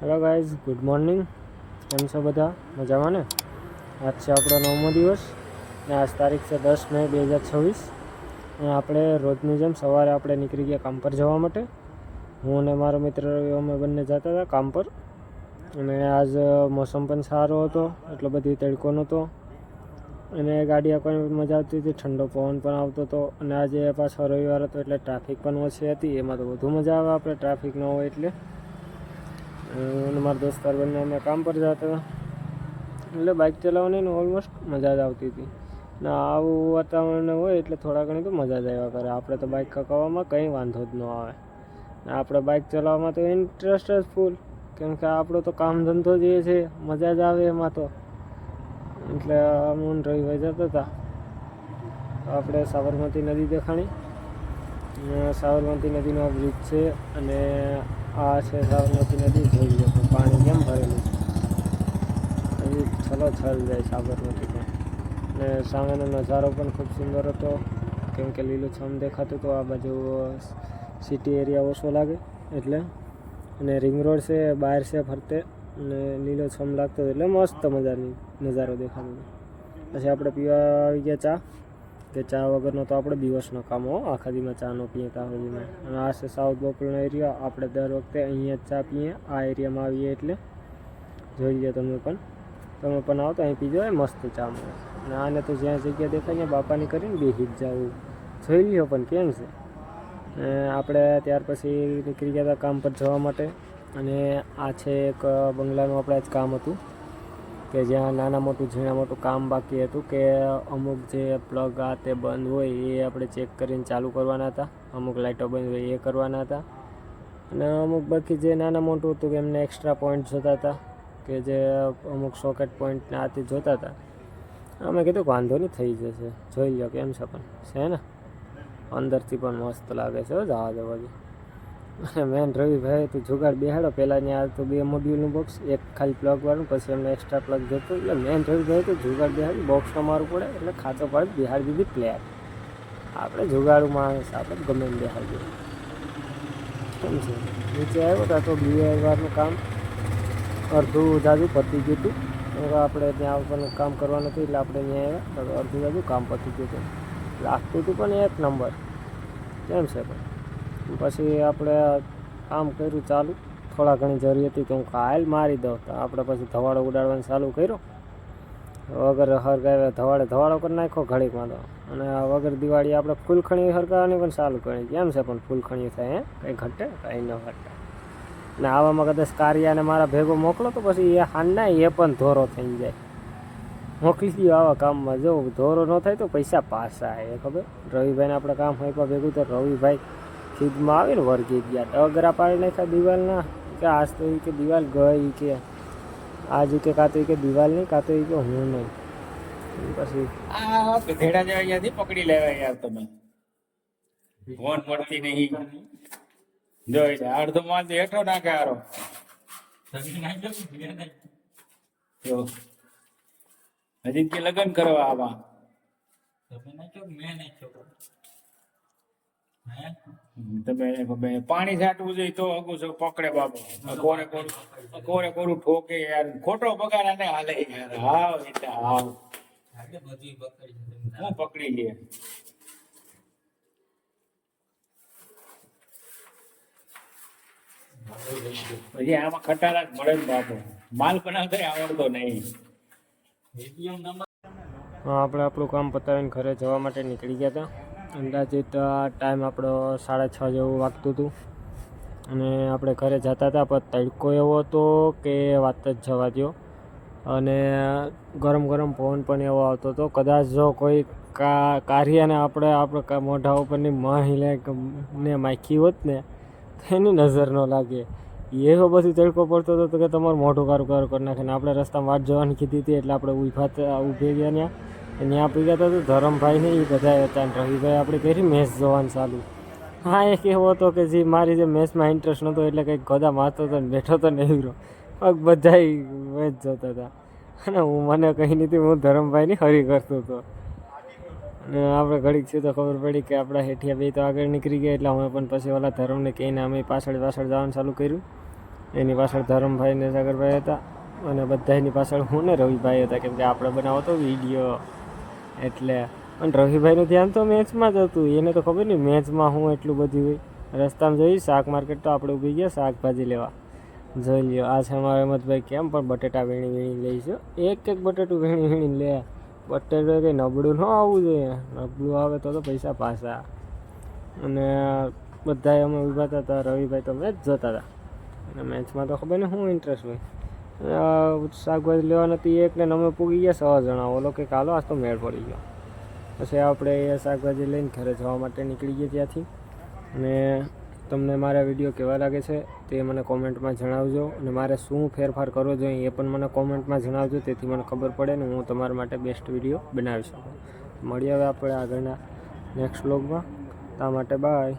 Hello guys, good morning. કેમ છો બધા? મજામાં ને? આજ છે આપણો 9મો દિવસ ને આજ તારીખ છે 10 મે 2026 અને આપણે રોજની જેમ સવારે આપણે નીકળી ગયા કામ પર જવા માટે. હું અને મારો મિત્ર અમે બંને જતા હતા કામ પર અને આજ મોસમ પણ સારો હતો, એટલો બધી તડકો નહોતો અને ગાડી આપવાની મજા આવતી હતી, ઠંડો પવન પણ આવતો હતો અને આજે પાછો રવિવાર હતો એટલે ટ્રાફિક પણ ઓછી હતી. એમાં તો વધુ મજા આવે આપણે ટ્રાફિક ન હોય એટલે. અને મારા દોસ્તાર બંને અમે કામ પર જતા હતા એટલે બાઇક ચલાવવાની ઓલમોસ્ટ મજા જ આવતી હતી ને આવું વાતાવરણ હોય એટલે થોડા ઘણી તો મજા જ આવ્યા કરે. આપણે તો બાઇક હકાવવામાં કંઈ વાંધો જ ન આવે ને આપણે બાઇક ચલાવવામાં તો ઇન્ટરેસ્ટ જ ફૂલ, કેમ કે આપણો તો કામ ધંધો જ એ છે, મજા જ આવે એમાં તો. એટલે હું રવિભાઈ જતા હતા, આપણે સાબરમતી નદી દેખાણી. સાબરમતી નદીનો બ્રિજ છે અને આ છે સાબરમતી નદી. જોઈ લો તો પાણી કેમ ભરેલું છે, હજી છલોછલ જાય સાબરમતી પણ. ને સામેનો નજારો પણ ખૂબ સુંદર હતો, કેમ કે લીલુંછમ દેખાતું હતું. આ બાજુ સિટી એરિયા ઓછો લાગે એટલે, અને રિંગ રોડ છે, બહાર છે ફરતે અને લીલોછમ લાગતો એટલે મસ્ત મજાની નજારો દેખાતો હતો. પછી આપણે પીવા આવી ગયા ચા, કે ચા વગરનો તો આપણે દિવસનો કામ હો, આખા દીમાં ચા ન પીએ ત્યાં સુધીમાં. અને આ છે સાઉથ બોપલનો એરિયા. આપણે દર વખતે અહીંયા જ ચા પીએ આ એરિયામાં આવીએ એટલે. જોઈ લો તમે પણ આવો તો અહીં પીજો, એ મસ્ત ચા મળે. અને આને તો જ્યાં જગ્યા દેખાય ને બાપાની કરીને બેસી જ જવું. જોઈ લો પણ કેમ છે. આપણે ત્યાર પછી નીકળી ગયા હતા કામ પર જવા માટે અને આ છે એક બંગલાનું આપણે જ કામ હતું કે જ્યાં નાના મોટું ઝીણા મોટું કામ બાકી હતું, કે અમુક જે પ્લગ આ તે બંધ હોય એ આપણે ચેક કરીને ચાલુ કરવાના હતા, અમુક લાઇટો બંધ હોય એ કરવાના હતા અને અમુક બાકી જે નાના મોટું હતું કે એમને એક્સ્ટ્રા પોઈન્ટ જોતા હતા, કે જે અમુક સોકેટ પોઈન્ટને આથી જોતા હતા. અમે કીધું વાંધો નહીં, થઈ જશે. જોઈ લો કેમ છે પણ છે ને, અંદરથી પણ મસ્ત લાગે છે જવા દેવાથી. અને મેન રવિભાઈ તું જુગાડ બેહાડો. પહેલાં ત્યાં તો 2 મોડ્યુલનું બોક્સ, એક ખાલી પ્લગવાળું, પછી એમને એક્સ્ટ્રા પ્લગ જોતું. એટલે મેન રવિભાઈ તો જુગાડ બેહાડી બોક્સમાં મારવું પડે એટલે ખાતો પાડી બેહાડી દીધી પ્લેટ. આપણે જુગાડું માણસ, આપણે ગમે એમ બેહાડી દઈએ. કેમ છે નીચે આવ્યો હતા તો બીવારનું કામ અડધું જાજુ પતી ગયું હતું. આપણે ત્યાં આવવાનું કામ કરવાનું હતું એટલે આપણે ત્યાં આવ્યા તો અડધું જાજુ કામ પતી ગયું હતું. લાગતું હતું પણ એક નંબર. કેમ છે પણ પછી આપણે કામ કર્યું ચાલુ. થોડા ઘણી જરૂર હતી તો હું કાલ મારી દઉં, તો આપણે પછી ધવાડો ઉડાડવાનું ચાલુ કર્યો. વગર હરગાવે ધવાડો કરી નાખ્યો ઘડીકમાં તો. અને વગર દિવાળી આપણે ફૂલખણી હરગાવવાની પણ ચાલુ કરી. કેમ છે પણ ફૂલખણી થાય કંઈ ઘટે કંઈ ન ઘટે. ને આવામાં કદાચ કારિયાને મારા ભેગો મોકલો તો પછી એ હાંડના એ પણ ધોરો થઈ જાય. મોકલી દો આવા કામમાં. જો ધોરો ન થાય તો પૈસા પાછા એ ખબર. રવિભાઈને આપણે કામ હોય ભેગું તો રવિભાઈ ખીદમાં આવીને વર્ગી ગયા, ડગરા પાડી નાખ્યા દિવાલના. કે આજ તો એ કે દિવાલ ગઈ, કે આજ કે કાં તો એ કે દિવાલ નહીં, કાં તો એ કે હું નહીં. પછી આ ગધેડા જેવા અહીંયાથી પકડી લેવાય યાર તમે. ફોન મળતી નહીં. જોઈ લે અડધો માલ હેઠો નાખે હારો. જો હજી કે લગન કરવા આવા. તમે પાણી છાંટવું જોઈએ તો હગું છો પકડે બાબુ. કોરે કોરું ઠોકે યાર, ખોટો પગાર આને હાલે યાર. હાવ એટલે હાવ હું પકડી લે. પછી આમાં ખટારા મળે જ બાપુ. માલ બનાવતા આવડતો નહીં. આપણે આપણું કામ પતાવીને ઘરે જવા માટે નીકળી ગયા હતા. અંદાજિત ટાઈમ આપણો 6:30 જેવું વાગતું હતું અને આપણે ઘરે જતા હતા. પણ તડકો એવો હતો કે વાત જ જવા દો. અને ગરમ ગરમ પવન પણ એવો આવતો હતો. કદાચ જો કોઈ કાર્યને આપણે મોઢા ઉપરની મહિલાને માખી હોત ને તો એની નજર ન લાગે. એવો બધી તડકો પડતો હતો કે તમારું મોઢું કારું કરી નાખે. ને આપણે રસ્તામાં વાટ જવાની કીધી હતી એટલે આપણે ઊભી ગયા ત્યાં પી ગયા હતા. ધરમભાઈ ને એ બધા હતા. રવિભાઈ આપણે કરી મેચ જોવાનું ચાલુ. હા, એક એવો હતો કે જે મારી જે મેચમાં ઇન્ટરેસ્ટ નહોતો એટલે કંઈક ગોદા મારતો હતો ને બેઠો તો નહીં રહ્યો. બધા મેચ જોતા હતા અને મને કંઈ નથી, હું ધરમભાઈની હરી કરતો હતો. અને આપણે ઘડીક છે તો ખબર પડી કે આપણા હેઠિયા બે તો આગળ નીકળી ગયા એટલે અમે પણ પછી ઓલા ધરમને કહીને અમે પાછળ જવાનું ચાલુ કર્યું. એની પાછળ ધરમભાઈ ને સાગરભાઈ હતા અને બધા એની પાછળ હું ને રવિભાઈ હતા, કેમ કે આપણે બનાવો તો વિડીયો એટલે. અને રવિભાઈનું ધ્યાન તો મેચમાં જ હતું, એને તો ખબર નહીં મેચમાં હું એટલું બધું હોય. રસ્તામાં જઈ શાક માર્કેટ તો આપણે ઊભી ગયા શાકભાજી લેવા. જોઈ લ્યો આ છે અમારા હેમંતભાઈ કેમ પણ બટેટા વીણી લઈશું, એક બટેટું વીણી લે. બટેટું કંઈ નબળું ન આવવું જોઈએ, નબળું આવે તો પૈસા પાછા. અને બધાએ અમે ઊભા હતા, રવિભાઈ તો મેચ જોતા હતા અને મેચમાં તો ખબર નહીં શું ઇન્ટરેસ્ટ હોય. શાકભાજી લેવા નથી એકને અમે પૂગી ગયા 6 જણા, ઓલો કે કાલો આજ તો મેળ પડી ગયો. પછી આપણે એ શાકભાજી લઈને ઘરે જવા માટે નીકળી ગયા ત્યાંથી. અને તમને મારા વિડીયો કેવા લાગે છે તે મને કોમેન્ટમાં જણાવજો, અને મારે શું ફેરફાર કરવો જોઈએ એ પણ મને કોમેન્ટમાં જણાવજો, તેથી મને ખબર પડે ને હું તમારા માટે બેસ્ટ વિડીયો બનાવી શકું. મળીએ હવે આપણે આગળના નેક્સ્ટ વ્લોગમાં. તા માટે બાય.